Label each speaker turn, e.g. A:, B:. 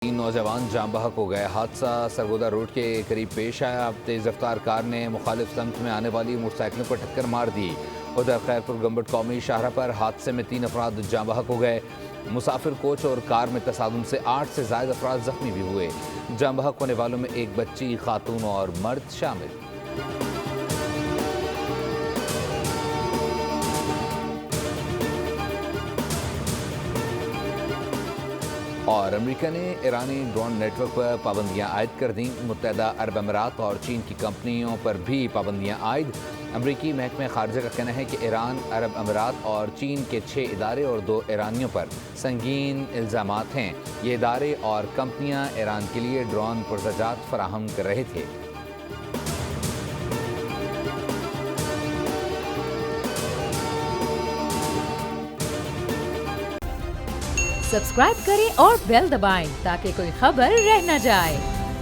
A: تین نوجوان جاں بحق ہو گئے۔ حادثہ سرگودا روڈ کے قریب پیش آیا۔ تیز رفتار کار نے مخالف سمت میں آنے والی موٹر سائیکلوں پر ٹکر مار دی۔ ادھر خیرپور گمبٹ قومی شاہراہ پر حادثے میں 3 افراد جاں بحق ہو گئے۔ مسافر کوچ اور کار میں تصادم سے 8 سے زائد افراد زخمی بھی ہوئے۔ جاں بحق ہونے والوں میں ایک بچی، خاتون اور مرد شامل۔ اور امریکہ نے ایرانی ڈرون نیٹ ورک پر پابندیاں عائد کر دیں۔ متحدہ عرب امارات اور چین کی کمپنیوں پر بھی پابندیاں عائد۔ امریکی محکمہ خارجہ کا کہنا ہے کہ ایران، عرب امارات اور چین کے 6 ادارے اور 2 ایرانیوں پر سنگین الزامات ہیں۔ یہ ادارے اور کمپنیاں ایران کے لیے ڈرون پرزجات فراہم کر رہے تھے۔
B: سبسکرائب کریں اور بیل دبائیں تاکہ کوئی خبر رہ نہ جائے۔